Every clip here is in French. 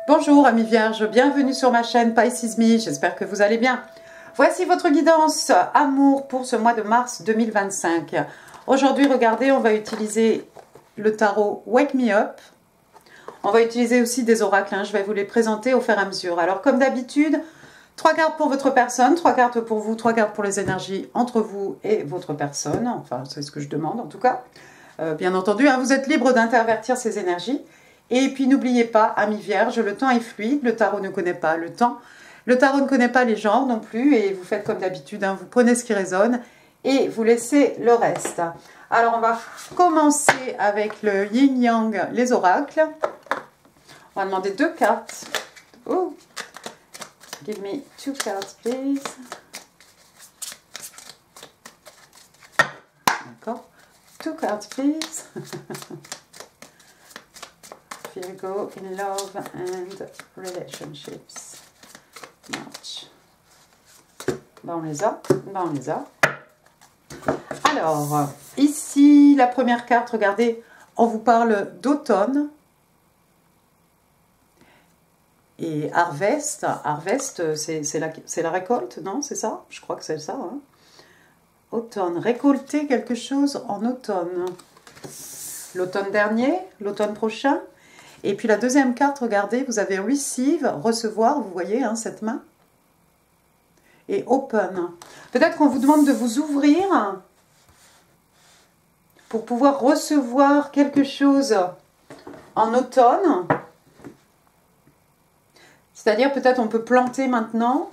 Bonjour amis vierges, bienvenue sur ma chaîne Pisces Me, j'espère que vous allez bien. Voici votre guidance amour pour ce mois de mars 2025. Aujourd'hui, regardez, on va utiliser le tarot Wake Me Up. On va utiliser aussi des oracles, je vais vous les présenter au fur et à mesure. Alors comme d'habitude, 3 cartes pour votre personne, 3 cartes pour vous, 3 cartes pour les énergies entre vous et votre personne. Enfin, c'est ce que je demande en tout cas. Bien entendu, vous êtes libre d'intervertir ces énergies. Et puis n'oubliez pas, amis vierges, le temps est fluide, le tarot ne connaît pas le temps. Le tarot ne connaît pas les genres non plus et vous faites comme d'habitude, vous prenez ce qui résonne et vous laissez le reste. Alors on va commencer avec le yin-yang, les oracles. On va demander 2 cartes. Oh. Give me 2 cards, please. D'accord. 2 cards, please. Here we go in love and relationships. March. On les a. On les a. Alors, ici, la première carte, regardez, on vous parle d'automne. Et harvest, c'est la récolte, non? C'est ça? Je crois que c'est ça. Automne, récolter quelque chose en automne. L'automne dernier, l'automne prochain. Et puis la deuxième carte, regardez, vous avez receive, recevoir, vous voyez cette main. Et open. Peut-être qu'on vous demande de vous ouvrir pour pouvoir recevoir quelque chose en automne. C'est-à-dire peut-être on peut planter maintenant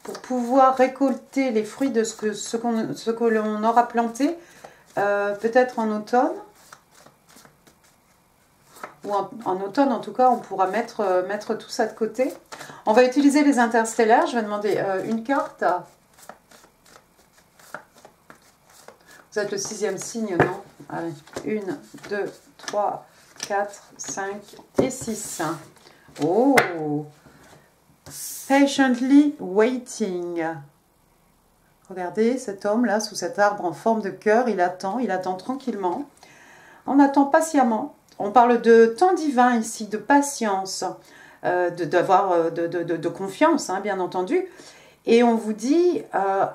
pour pouvoir récolter les fruits de ce que l'on aura planté peut-être en automne. Ou en automne, en tout cas, on pourra mettre tout ça de côté. On va utiliser les interstellaires. Je vais demander une carte. Vous êtes le 6e signe, non? Allez, 1, 2, 3, 4, 5 et 6. Oh! Patiently waiting. Regardez cet homme-là, sous cet arbre en forme de cœur, il attend tranquillement. On attend patiemment. On parle de temps divin ici, de patience, de confiance, bien entendu. Et on vous dit,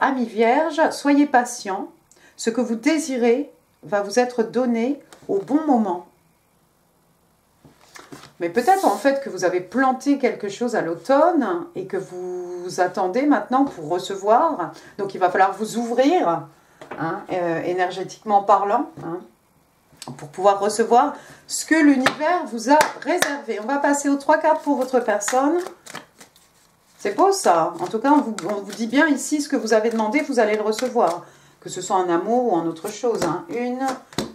amis vierges, soyez patients. Ce que vous désirez va vous être donné au bon moment. Mais peut-être en fait que vous avez planté quelque chose à l'automne et que vous attendez maintenant pour recevoir. Donc il va falloir vous ouvrir, énergétiquement parlant, pour pouvoir recevoir ce que l'univers vous a réservé. On va passer aux 3 cartes pour votre personne. C'est beau ça. En tout cas, on vous dit bien ici ce que vous avez demandé, vous allez le recevoir. Que ce soit en amour ou en autre chose. 1,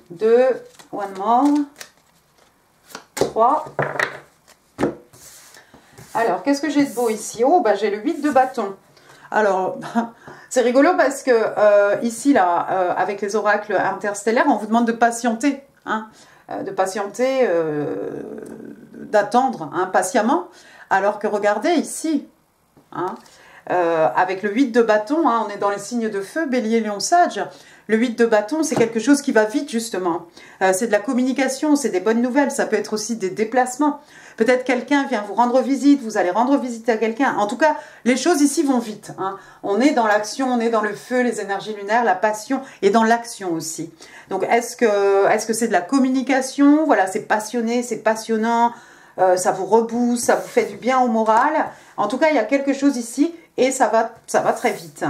2, one more. 3. Alors, qu'est-ce que j'ai de beau ici? Oh, j'ai le 8 de bâton. Alors, c'est rigolo parce que ici, là, avec les oracles interstellaires, on vous demande de patienter, d'attendre patiemment. Alors que regardez ici, avec le 8 de bâton, on est dans les signes de feu, bélier, lion, sage. Le 8 de bâton, c'est quelque chose qui va vite, justement. C'est de la communication, c'est des bonnes nouvelles, ça peut être aussi des déplacements. Peut-être quelqu'un vient vous rendre visite, vous allez rendre visite à quelqu'un. En tout cas, les choses ici vont vite. On est dans l'action, on est dans le feu, les énergies lunaires, la passion et dans l'action aussi. Donc, est-ce que c'est de la communication? Voilà, c'est passionné, c'est passionnant, ça vous rebooste, ça vous fait du bien au moral. En tout cas, il y a quelque chose ici et ça va très vite.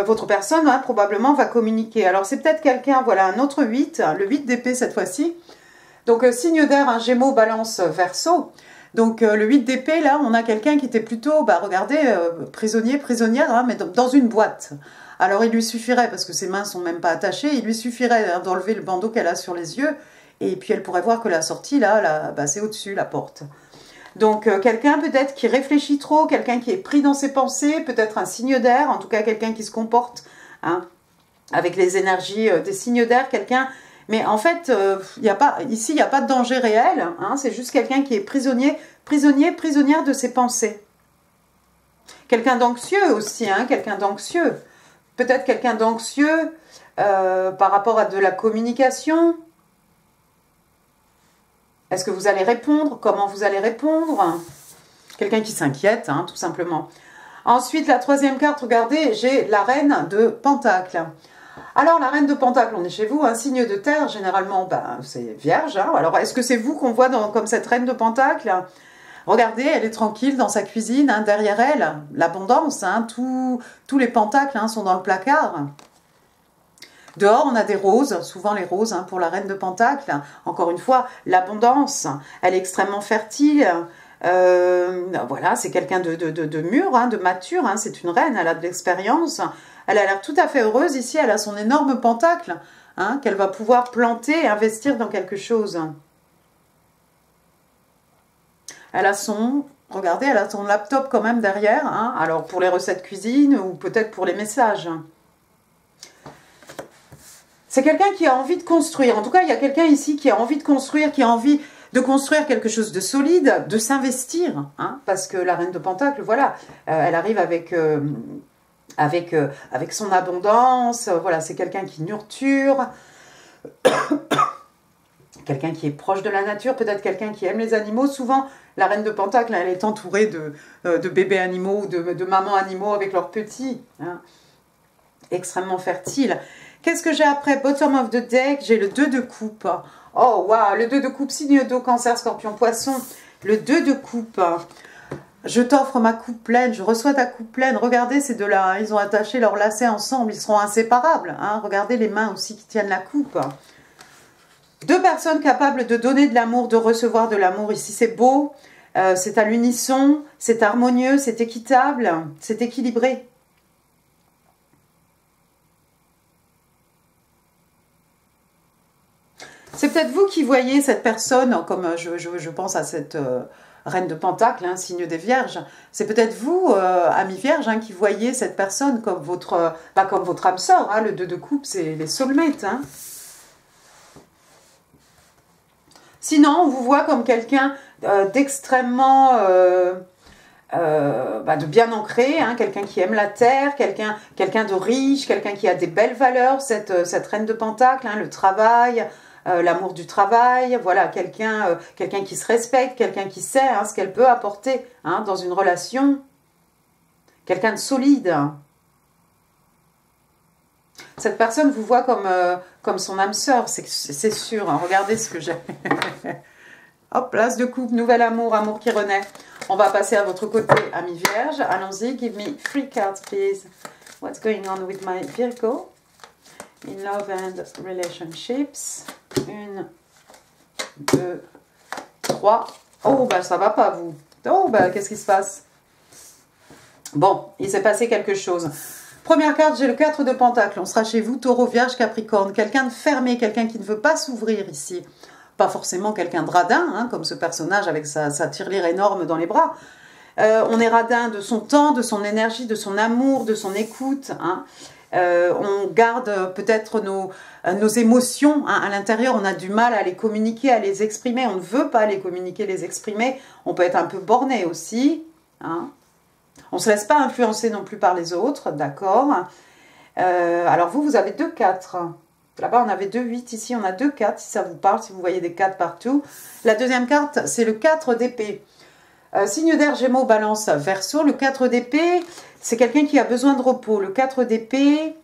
Votre personne probablement va communiquer. Alors, c'est peut-être quelqu'un, voilà, un autre 8, le 8 d'épée cette fois-ci. Donc, signe d'air, Gémeaux, Balance, Verseau. Donc, le 8 d'épée, là, on a quelqu'un qui était plutôt, regardez, prisonnier, prisonnière, mais dans une boîte. Alors, il lui suffirait, parce que ses mains sont même pas attachées, il lui suffirait d'enlever le bandeau qu'elle a sur les yeux, et puis elle pourrait voir que la sortie, là c'est au-dessus, la porte. Donc, quelqu'un peut-être qui réfléchit trop, quelqu'un qui est pris dans ses pensées, peut-être un signe d'air, en tout cas quelqu'un qui se comporte avec les énergies des signes d'air, quelqu'un... Mais en fait, ici, il n'y a pas de danger réel, c'est juste quelqu'un qui est prisonnière de ses pensées. Quelqu'un d'anxieux aussi, quelqu'un d'anxieux. Peut-être quelqu'un d'anxieux par rapport à de la communication. Est-ce que vous allez répondre? Comment vous allez répondre? Quelqu'un qui s'inquiète, hein, tout simplement. Ensuite, la troisième carte, regardez, j'ai la reine de Pentacle. Alors, la reine de Pentacle, on est chez vous, un signe de terre, généralement, ben, c'est vierge. Hein. Alors, est-ce que c'est vous qu'on voit comme cette reine de Pentacle? Regardez, elle est tranquille dans sa cuisine, hein, derrière elle, l'abondance, hein, tous les pentacles hein, sont dans le placard. Dehors, on a des roses, souvent les roses hein, pour la reine de Pentacle. Encore une fois, l'abondance, elle est extrêmement fertile. Voilà, c'est quelqu'un de mûr, hein, de mature, hein, c'est une reine, elle a de l'expérience. Elle a l'air tout à fait heureuse ici, elle a son énorme pentacle hein, qu'elle va pouvoir planter et investir dans quelque chose. Elle a regardez, elle a son laptop quand même derrière, hein, alors pour les recettes cuisine ou peut-être pour les messages. C'est quelqu'un qui a envie de construire, en tout cas il y a quelqu'un ici qui a envie de construire, qui a envie de construire quelque chose de solide, de s'investir, hein, parce que la reine de Pentacle, voilà, elle arrive avec son abondance, voilà, c'est quelqu'un qui nurture, quelqu'un qui est proche de la nature, peut-être quelqu'un qui aime les animaux. Souvent, la reine de Pentacle, elle est entourée de bébés animaux, de mamans animaux avec leurs petits, hein, extrêmement fertile. Qu'est-ce que j'ai après? Bottom of the deck, j'ai le 2 de coupe. Oh, waouh, le 2 de coupe, signe d'eau, cancer, scorpion, poisson. Le 2 de coupe. Je t'offre ma coupe pleine, je reçois ta coupe pleine. Regardez, ces deux-là, ils ont attaché leurs lacets ensemble, ils seront inséparables. Hein. Regardez les mains aussi qui tiennent la coupe. Deux personnes capables de donner de l'amour, de recevoir de l'amour. Ici, c'est beau, c'est à l'unisson, c'est harmonieux, c'est équitable, c'est équilibré. C'est peut-être vous qui voyez cette personne, comme je pense à cette reine de Pentacle, hein, signe des Vierges. C'est peut-être vous, amis Vierges, hein, qui voyez cette personne comme votre âme sœur. Hein, le 2 de coupe, c'est les soulmates. Hein. Sinon, on vous voit comme quelqu'un d'extrêmement... de bien ancré, hein, quelqu'un qui aime la terre, quelqu'un de riche, quelqu'un qui a des belles valeurs, cette reine de Pentacle, hein, le travail... l'amour du travail, voilà, quelqu'un qui se respecte, quelqu'un qui sait hein, ce qu'elle peut apporter hein, dans une relation, quelqu'un de solide. Cette personne vous voit comme son âme sœur, c'est sûr, hein, regardez ce que j'ai. Hop, place de coupe, nouvel amour, amour qui renaît. On va passer à votre côté, ami Vierge, allons-y, give me 3 cards please. What's going on with my Virgo? In love and relationships. 1, 2, 3. Oh, bah ça va pas, vous. Oh, bah qu'est-ce qui se passe? Bon, il s'est passé quelque chose. Première carte, j'ai le 4 de Pentacle. On sera chez vous, Taureau, Vierge, Capricorne. Quelqu'un de fermé, quelqu'un qui ne veut pas s'ouvrir ici. Pas forcément quelqu'un de radin, hein, comme ce personnage avec sa tirelire énorme dans les bras. On est radin de son temps, de son énergie, de son amour, de son écoute, hein. On garde peut-être nos émotions hein, à l'intérieur, on a du mal à les communiquer, à les exprimer, on ne veut pas les communiquer, les exprimer, on peut être un peu borné aussi, hein. On ne se laisse pas influencer non plus par les autres, d'accord. Alors vous avez 2 4, là-bas on avait 2 8, ici on a 2 4, si ça vous parle, si vous voyez des 4 partout. La deuxième carte, c'est le 4 d'épée. Signe d'air, Gémeaux, Balance, Verseau. Le 4 d'épée, c'est quelqu'un qui a besoin de repos. Le 4 d'épée,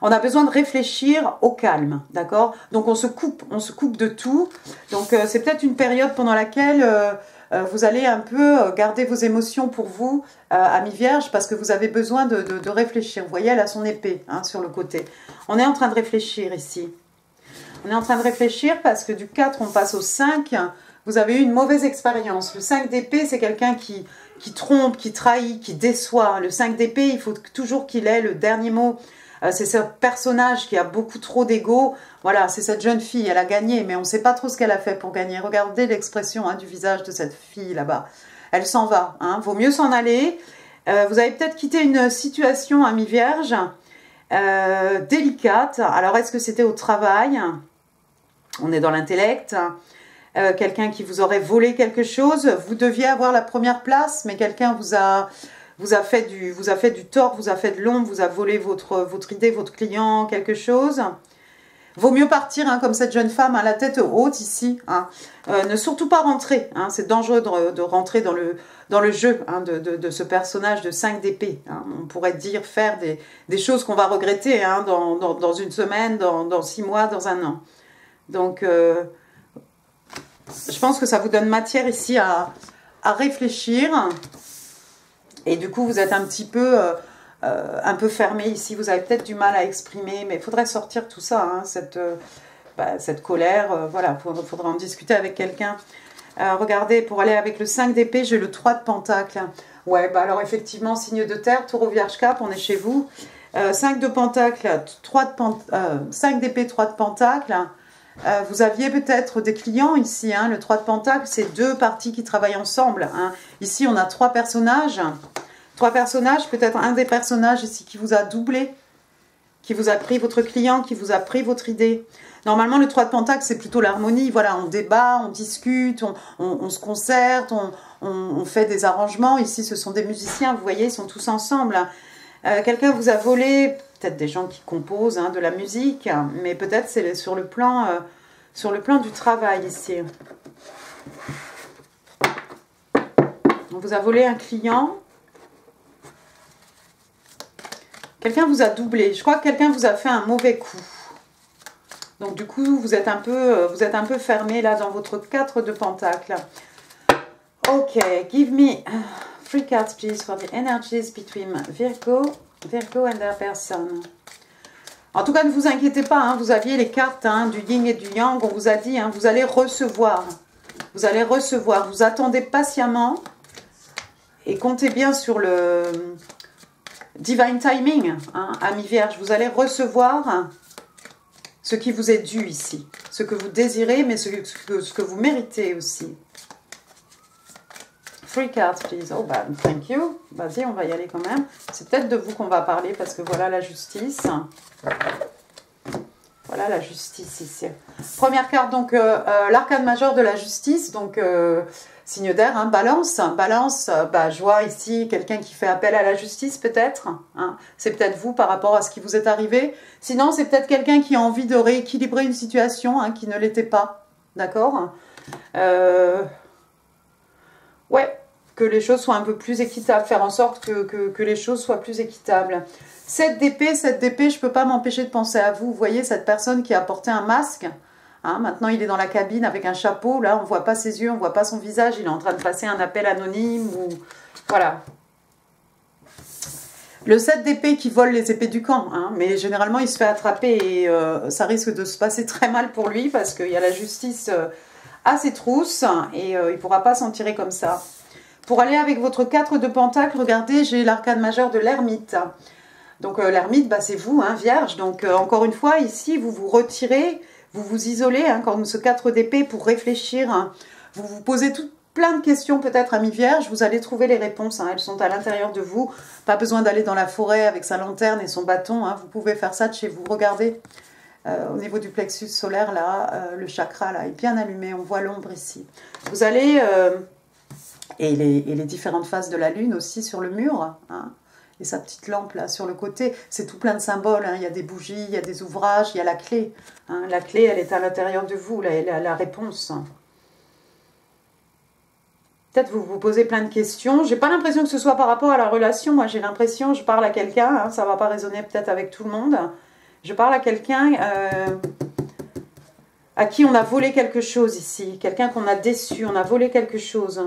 on a besoin de réfléchir au calme, d'accord? Donc on se coupe de tout. Donc c'est peut-être une période pendant laquelle vous allez un peu garder vos émotions pour vous, amis Vierge, parce que vous avez besoin de réfléchir. Vous voyez, elle a son épée hein, sur le côté. On est en train de réfléchir ici. On est en train de réfléchir parce que du 4, on passe au 5. Vous avez eu une mauvaise expérience. Le 5 d'épée, c'est quelqu'un qui trompe, qui trahit, qui déçoit. Le 5 d'épée, il faut toujours qu'il ait le dernier mot. C'est ce personnage qui a beaucoup trop d'ego. Voilà, c'est cette jeune fille, elle a gagné, mais on ne sait pas trop ce qu'elle a fait pour gagner. Regardez l'expression hein, du visage de cette fille là-bas. Elle s'en va. Hein. Vaut mieux s'en aller. Vous avez peut-être quitté une situation, ami Vierge, délicate. Alors, est-ce que c'était au travail? On est dans l'intellect. Quelqu'un qui vous aurait volé quelque chose, vous deviez avoir la première place, mais quelqu'un vous a fait du tort, vous a fait de l'ombre, vous a volé votre idée, votre client, quelque chose. Vaut mieux partir comme cette jeune femme, la tête haute ici. Ne surtout pas rentrer. C'est dangereux de rentrer dans le jeu de ce personnage de 5 d'épée. On pourrait dire faire des choses qu'on va regretter dans une semaine, dans 6 mois, dans un an. Donc, je pense que ça vous donne matière ici à réfléchir. Et du coup, vous êtes un petit peu fermé ici. Vous avez peut-être du mal à exprimer, mais il faudrait sortir tout ça, cette colère. Voilà, il faudra en discuter avec quelqu'un. Regardez, pour aller avec le 5 d'épée, j'ai le 3 de pentacle. Ouais, alors effectivement, signe de terre, taureau, vierge, cap, on est chez vous. 5 de pentacle, 5 d'épée, 3 de pentacle. Vous aviez peut-être des clients ici, le 3 de pentacle, c'est 2 parties qui travaillent ensemble. Ici, on a 3 personnages. 3 personnages, peut-être un des personnages ici qui vous a doublé, qui vous a pris votre client, qui vous a pris votre idée. Normalement, le 3 de pentacle, c'est plutôt l'harmonie. Voilà, on débat, on discute, on se concerte, on fait des arrangements. Ici, ce sont des musiciens, vous voyez, ils sont tous ensemble. Quelqu'un vous a volé, peut-être des gens qui composent de la musique, mais peut-être c'est sur le plan du travail ici. On vous a volé un client. Quelqu'un vous a doublé. Je crois que quelqu'un vous a fait un mauvais coup. Donc du coup, vous êtes un peu fermé là dans votre 4 de pentacle. Ok, give me 3 cards please for the energies between Virgo and their person. En tout cas, ne vous inquiétez pas, vous aviez les cartes du yin et du yang. On vous a dit, vous allez recevoir. Vous allez recevoir. Vous attendez patiemment et comptez bien sur le divine timing, ami Vierge. Vous allez recevoir ce qui vous est dû ici. Ce que vous désirez, mais ce que vous méritez aussi. 3 cards, please. Oh, bah, thank you. Vas-y, on va y aller quand même. C'est peut-être de vous qu'on va parler parce que voilà la justice. Voilà la justice ici. Première carte, donc, l'arcane majeur de la justice. Donc, signe d'air, balance. Balance, je vois ici quelqu'un qui fait appel à la justice, peut-être. C'est peut-être vous par rapport à ce qui vous est arrivé. Sinon, c'est peut-être quelqu'un qui a envie de rééquilibrer une situation qui ne l'était pas. D'accord ouais, que les choses soient un peu plus équitables. Faire en sorte que les choses soient plus équitables. 7 d'épée, je ne peux pas m'empêcher de penser à vous. Vous voyez cette personne qui a porté un masque. Maintenant, il est dans la cabine avec un chapeau. Là, on ne voit pas ses yeux, on ne voit pas son visage. Il est en train de passer un appel anonyme. Voilà. Le 7 d'épée qui vole les épées du camp. Mais généralement, il se fait attraper et ça risque de se passer très mal pour lui parce qu'il y a la justice à ses trousses et il ne pourra pas s'en tirer comme ça. Pour aller avec votre 4 de pentacle, regardez, j'ai l'arcane majeur de l'ermite. Donc l'ermite, c'est vous, Vierge. Donc encore une fois, ici, vous vous retirez, vous vous isolez, comme ce 4 d'épée pour réfléchir. Vous vous posez plein de questions peut-être, ami Vierge. Vous allez trouver les réponses, elles sont à l'intérieur de vous. Pas besoin d'aller dans la forêt avec sa lanterne et son bâton. Vous pouvez faire ça de chez vous. Regardez, au niveau du plexus solaire, là, le chakra là, est bien allumé. On voit l'ombre ici. Vous allez... et les différentes phases de la lune aussi sur le mur, et sa petite lampe là sur le côté, c'est tout plein de symboles, il y a des bougies, il y a des ouvrages, il y a la clé, la clé elle est à l'intérieur de vous, là, elle a la réponse. Peut-être vous vous posez plein de questions, j'ai pas l'impression que ce soit par rapport à la relation, moi j'ai l'impression, je parle à quelqu'un, ça va pas résonner peut-être avec tout le monde, je parle à quelqu'un à qui on a volé quelque chose ici, quelqu'un qu'on a déçu, on a volé quelque chose.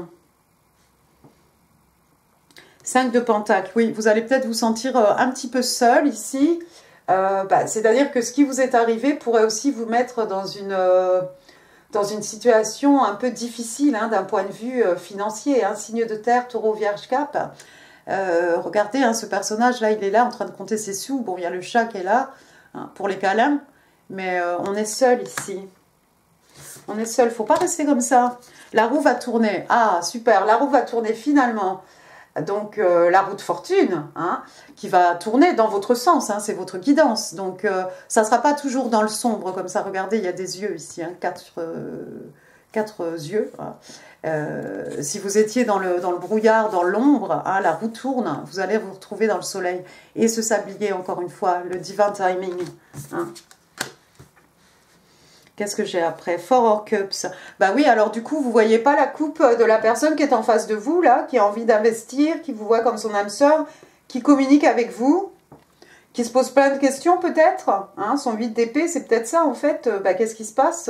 5 de pentacle, oui, vous allez peut-être vous sentir un petit peu seul ici. C'est-à-dire que ce qui vous est arrivé pourrait aussi vous mettre dans une situation un peu difficile d'un point de vue financier. Signe de terre, taureau, vierge, cap. Regardez, ce personnage-là, il est là en train de compter ses sous. Bon, il y a le chat qui est là pour les câlins, mais on est seul ici. On est seul, il ne faut pas rester comme ça. La roue va tourner. Ah, super, la roue va tourner finalement. Donc, la roue de fortune, qui va tourner dans votre sens, c'est votre guidance. Donc, ça ne sera pas toujours dans le sombre, comme ça. Regardez, il y a des yeux ici, 4 yeux. Si vous étiez dans le brouillard, dans l'ombre, la roue tourne, vous allez vous retrouver dans le soleil. Et ce sablier, encore une fois, le divin timing. Qu'est-ce que j'ai après? Four of Cups. Bah oui, alors du coup, vous voyez pas la coupe de la personne qui est en face de vous, là, qui a envie d'investir, qui vous voit comme son âme sœur, qui communique avec vous, qui se pose plein de questions peut-être. Hein, son 8 d'épée, c'est peut-être ça en fait. Bah, qu'est-ce qui se passe?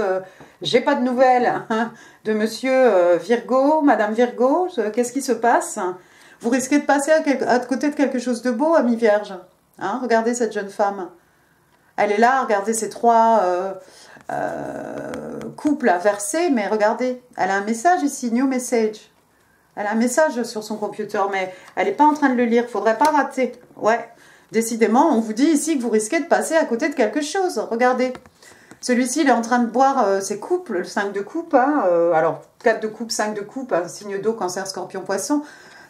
J'ai pas de nouvelles hein, de monsieur Virgo, madame Virgo. Qu'est-ce qui se passe? Vous risquez de passer à côté de quelque chose de beau, ami Vierge. Hein, regardez cette jeune femme. Elle est là, regardez ces trois couples à verser, mais regardez, elle a un message ici, new message. Elle a un message sur son computer, mais elle n'est pas en train de le lire, il ne faudrait pas rater. Ouais, décidément, on vous dit ici que vous risquez de passer à côté de quelque chose. Regardez, celui-ci, il est en train de boire ses coupes, le 5 de coupe. Hein, alors, 4 de coupe, 5 de coupe, hein, signe d'eau, cancer, scorpion, poisson.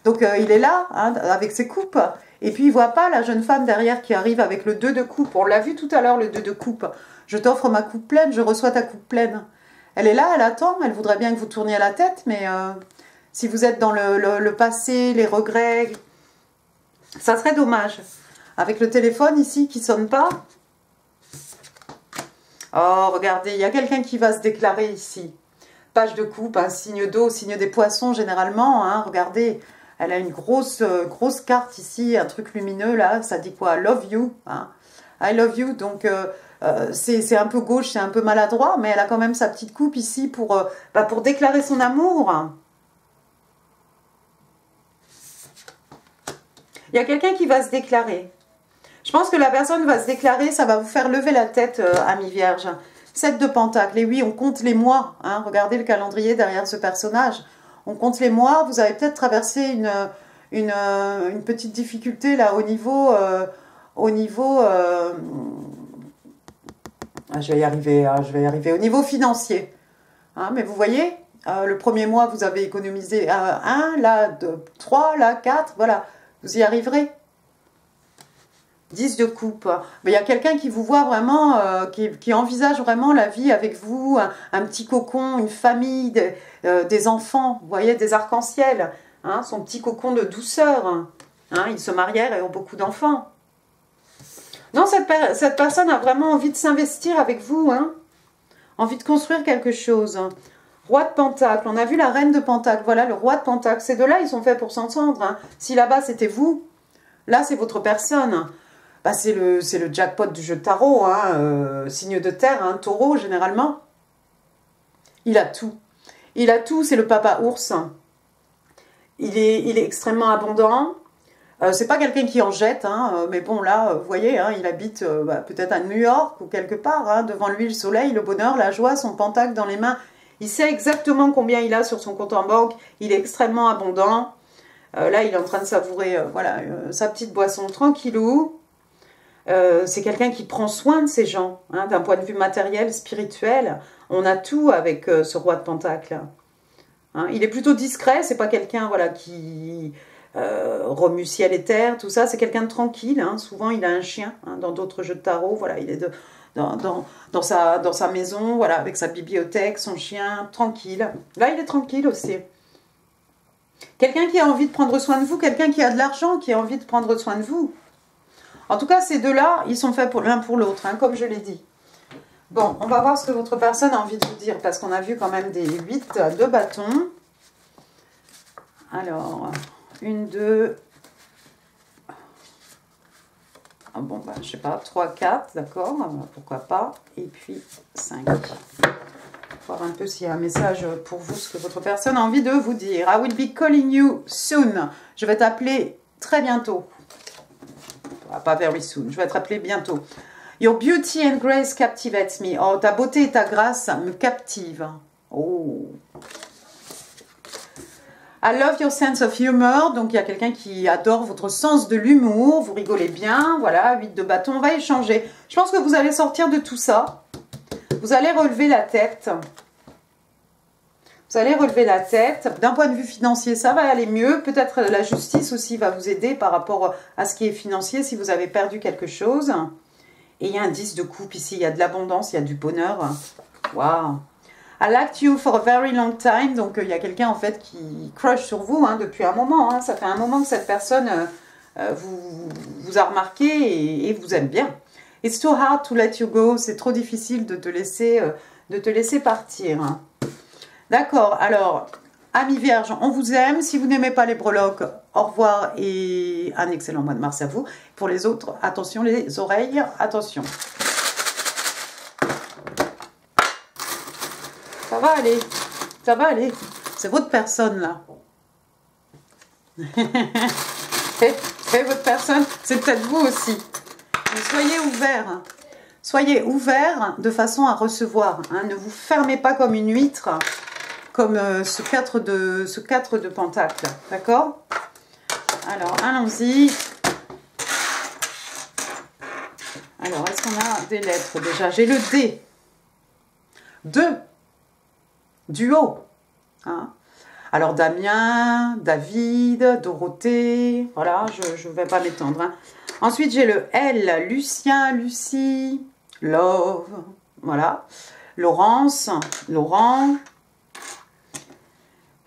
Donc, il est là, hein, avec ses coupes. Et puis, il ne voit pas la jeune femme derrière qui arrive avec le 2 de coupe. On l'a vu tout à l'heure, le 2 de coupe. Je t'offre ma coupe pleine, je reçois ta coupe pleine. Elle est là, elle attend, elle voudrait bien que vous tourniez la tête, mais si vous êtes dans le passé, les regrets, ça serait dommage. Avec le téléphone ici qui ne sonne pas. Oh, regardez, il y a quelqu'un qui va se déclarer ici. Page de coupe, un signe d'eau, signe des poissons généralement. Hein, regardez, elle a une grosse carte ici, un truc lumineux là. Ça dit quoi? Love you. Hein, I love you. Donc, c'est un peu gauche, c'est un peu maladroit, mais elle a quand même sa petite coupe ici pour déclarer son amour. Il y a quelqu'un qui va se déclarer. Je pense que la personne va se déclarer, ça va vous faire lever la tête, ami Vierge. 7 de Pentacle, et oui, on compte les mois. Hein, regardez le calendrier derrière ce personnage. On compte les mois, vous avez peut-être traversé une petite difficulté là au niveau... je vais y arriver, hein, au niveau financier. Hein, mais vous voyez, le premier mois, vous avez économisé 1, là, 2, 3, là, 4, voilà. Vous y arriverez. 10 de coupe. Mais il y a quelqu'un qui vous voit vraiment, qui envisage vraiment la vie avec vous, un petit cocon, une famille, des enfants, vous voyez, des arcs-en-ciel, hein, son petit cocon de douceur. Hein, ils se marièrent et ont beaucoup d'enfants. Non, cette personne a vraiment envie de s'investir avec vous, hein, envie de construire quelque chose. Roi de Pentacle, on a vu la Reine de Pentacle, voilà le Roi de Pentacle. Ces deux-là, ils sont faits pour s'entendre. Hein. Si là-bas, c'était vous, là, c'est votre personne. Bah, c'est le jackpot du jeu de tarot, hein, signe de terre, hein, taureau, généralement. Il a tout. Il a tout, c'est le papa ours. Il est extrêmement abondant. C'est pas quelqu'un qui en jette, hein, mais bon, là, vous voyez, hein, il habite peut-être à New York ou quelque part. Hein, devant lui, le soleil, le bonheur, la joie, son pentacle dans les mains. Il sait exactement combien il a sur son compte en banque. Il est extrêmement abondant. Là, il est en train de savourer sa petite boisson tranquillou. C'est quelqu'un qui prend soin de ses gens, hein, d'un point de vue matériel, spirituel. On a tout avec ce Roi de Pentacle. Hein, il est plutôt discret. C'est pas quelqu'un voilà, qui remue ciel et terre, tout ça. C'est quelqu'un de tranquille. Hein. Souvent, il a un chien. Hein, dans d'autres jeux de tarot, voilà, il est dans sa maison, voilà, avec sa bibliothèque, son chien, tranquille. Là, il est tranquille aussi. Quelqu'un qui a envie de prendre soin de vous, quelqu'un qui a de l'argent, qui a envie de prendre soin de vous. En tout cas, ces deux-là, ils sont faits l'un pour l'autre, hein, comme je l'ai dit. Bon, on va voir ce que votre personne a envie de vous dire, parce qu'on a vu quand même des 8 de bâtons. Alors, 1, 2... Ah bon, bah, je sais pas, 3, 4, d'accord, pourquoi pas. Et puis 5. Voir un peu s'il y a un message pour vous, ce que votre personne a envie de vous dire. I will be calling you soon. Je vais t'appeler très bientôt. Pas very soon, je vais te rappeler bientôt. Your beauty and grace captivates me. Oh, ta beauté et ta grâce me captivent. Oh. I love your sense of humor. Donc, il y a quelqu'un qui adore votre sens de l'humour. Vous rigolez bien. Voilà, 8 de bâton. On va échanger. Je pense que vous allez sortir de tout ça. Vous allez relever la tête. Vous allez relever la tête. D'un point de vue financier, ça va aller mieux. Peut-être la justice aussi va vous aider par rapport à ce qui est financier si vous avez perdu quelque chose. Et il y a un 10 de coupe ici. Il y a de l'abondance, il y a du bonheur. Waouh! I liked you for a very long time. Donc, il y a quelqu'un en fait qui crush sur vous hein, depuis un moment. Hein. Ça fait un moment que cette personne vous a remarqué et vous aime bien. It's too hard to let you go. C'est trop difficile de te laisser de te laisser partir. D'accord, alors, amis vierges, on vous aime. Si vous n'aimez pas les breloques, au revoir et un excellent mois de mars à vous. Pour les autres, attention les oreilles, attention. Ça va aller, ça va aller. C'est votre personne là. C'est votre personne, c'est peut-être vous aussi. Mais soyez ouverts. Soyez ouverts de façon à recevoir. Hein. Ne vous fermez pas comme une huître, comme ce 4 de pentacle. D'accord? Alors, allons-y. Alors, est-ce qu'on a des lettres déjà? J'ai le D. 2. Duo. Hein? Alors, Damien, David, Dorothée. Voilà, je ne vais pas m'étendre. Hein. Ensuite, j'ai le L. Lucien, Lucie, Love. Voilà. Laurence, Laurent.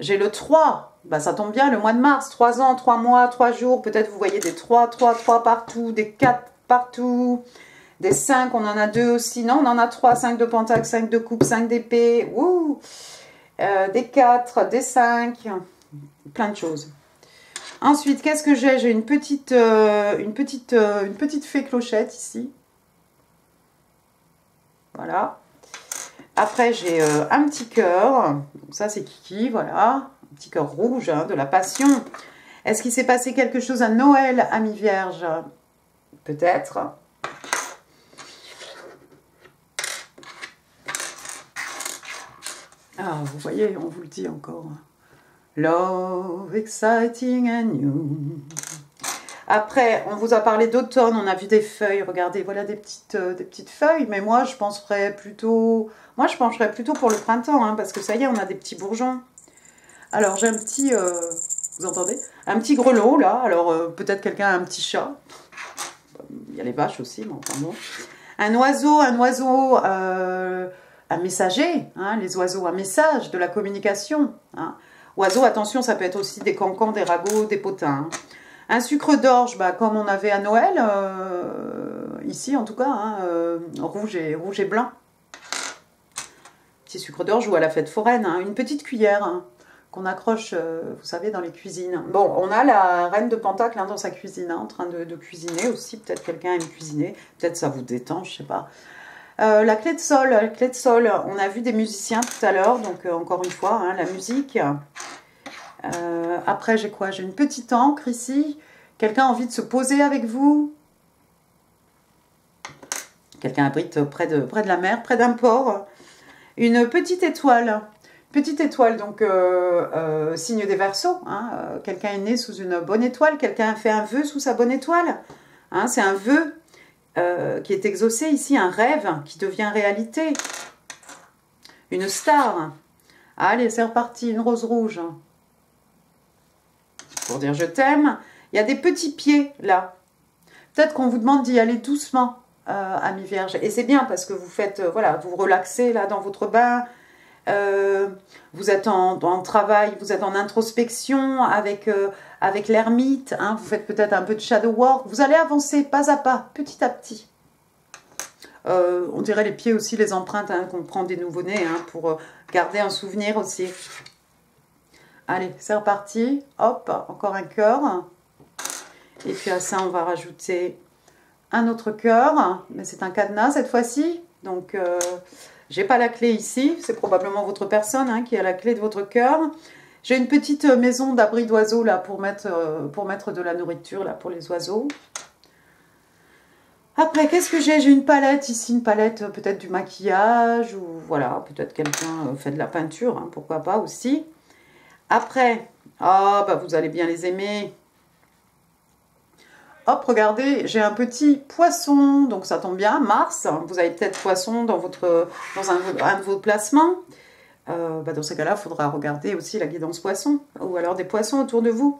J'ai le 3. Bah, ça tombe bien, le mois de mars. 3 ans, 3 mois, 3 jours. Peut-être vous voyez des 3 partout, des 4 partout. Des 5, on en a 2 aussi. Non, on en a 3. 5 de pentacle, 5 de coupe, 5 d'épée. Ouh! Des 4, des 5. Plein de choses. Ensuite, qu'est-ce que j'ai? J'ai une petite fée clochette ici. Voilà. Après, j'ai un petit cœur. Donc ça, c'est Kiki, voilà. Un petit cœur rouge, hein, de la passion. Est-ce qu'il s'est passé quelque chose à Noël, amis vierges? Peut-être. Ah, vous voyez, on vous le dit encore. Love, exciting and new. Après, on vous a parlé d'automne, on a vu des feuilles. Regardez, voilà des petites feuilles. Mais moi, je pencherais plutôt pour le printemps, hein, parce que ça y est, on a des petits bourgeons. Alors, j'ai un petit, vous entendez? Un petit grelot, là. Alors, peut-être quelqu'un a un petit chat. Il y a les vaches aussi, mais enfin bon. Un oiseau, un messager, hein, les oiseaux, un message de la communication. Hein. Oiseaux, attention, ça peut être aussi des cancans, des ragots, des potins. Hein. Un sucre d'orge, bah, comme on avait à Noël, ici en tout cas, hein, rouge et blanc. Petit sucre d'orge ou à la fête foraine, hein, une petite cuillère hein, qu'on accroche, vous savez, dans les cuisines. Bon, on a la reine de Pentacle hein, dans sa cuisine, hein, en train de cuisiner aussi. Peut-être quelqu'un aime cuisiner, peut-être ça vous détend, je sais pas. La clé de sol, on a vu des musiciens tout à l'heure, donc encore une fois, hein, la musique. Après, j'ai quoi? J'ai une petite encre ici. Quelqu'un a envie de se poser avec vous? Quelqu'un habite près de la mer, près d'un port. Une petite étoile. Petite étoile, donc signe des Verseaux. Hein, quelqu'un est né sous une bonne étoile. Quelqu'un a fait un vœu sous sa bonne étoile. Hein, c'est un vœu qui est exaucé ici, un rêve qui devient réalité. Une star. Allez, c'est reparti, une rose rouge. Pour dire je t'aime. Il y a des petits pieds là. Peut-être qu'on vous demande d'y aller doucement, amis vierges. Et c'est bien parce que vous faites, voilà, vous relaxez là dans votre bain. Vous êtes en travail, vous êtes en introspection avec l'ermite. Hein, vous faites peut-être un peu de shadow work. Vous allez avancer pas à pas, petit à petit. On dirait les pieds aussi, les empreintes hein, qu'on prend des nouveau-nés hein, pour garder un souvenir aussi. Allez, c'est reparti. Hop, encore un cœur. Et puis à ça, on va rajouter un autre cœur. Mais c'est un cadenas cette fois-ci. Donc, j'ai pas la clé ici. C'est probablement votre personne hein, qui a la clé de votre cœur. J'ai une petite maison d'abri d'oiseaux là pour mettre de la nourriture là pour les oiseaux. Après, qu'est-ce que j'ai? J'ai une palette ici, une palette peut-être du maquillage ou voilà, peut-être quelqu'un fait de la peinture, hein, pourquoi pas aussi. Après, oh, bah vous allez bien les aimer. Hop, regardez, j'ai un petit poisson, donc ça tombe bien, Mars. Vous avez peut-être poisson dans un de vos placements. Bah dans ces cas-là, il faudra regarder aussi la guidance poisson, ou alors des poissons autour de vous.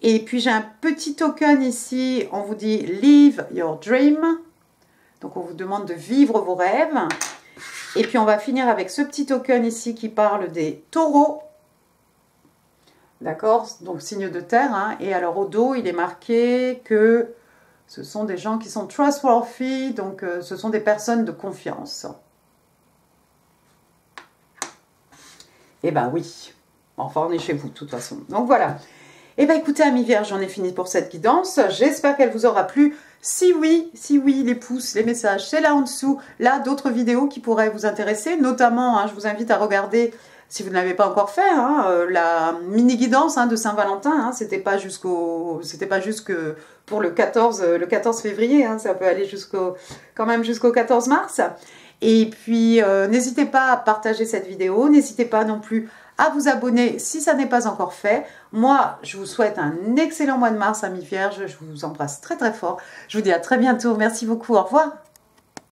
Et puis j'ai un petit token ici, on vous dit « Live your dream ». Donc on vous demande de vivre vos rêves. Et puis on va finir avec ce petit token ici qui parle des taureaux. D'accord? Donc signe de terre. Hein. Et alors au dos, il est marqué que ce sont des gens qui sont trustworthy. Donc ce sont des personnes de confiance. Eh ben oui, enfin on est chez vous de toute façon. Donc voilà. Eh bien écoutez, amis vierges, j'en ai fini pour cette guidance. J'espère qu'elle vous aura plu. Si oui, les pouces, les messages, c'est là en dessous. Là, d'autres vidéos qui pourraient vous intéresser. Notamment, hein, je vous invite à regarder, si vous ne l'avez pas encore fait, hein, la mini-guidance de Saint-Valentin. Hein, c'était pas juste que pour le 14 février. Hein, ça peut aller quand même jusqu'au 14 mars. Et puis, n'hésitez pas à partager cette vidéo. N'hésitez pas non plus à vous abonner si ça n'est pas encore fait. Moi, je vous souhaite un excellent mois de mars, amis vierges. Je vous embrasse très très fort. Je vous dis à très bientôt. Merci beaucoup. Au revoir.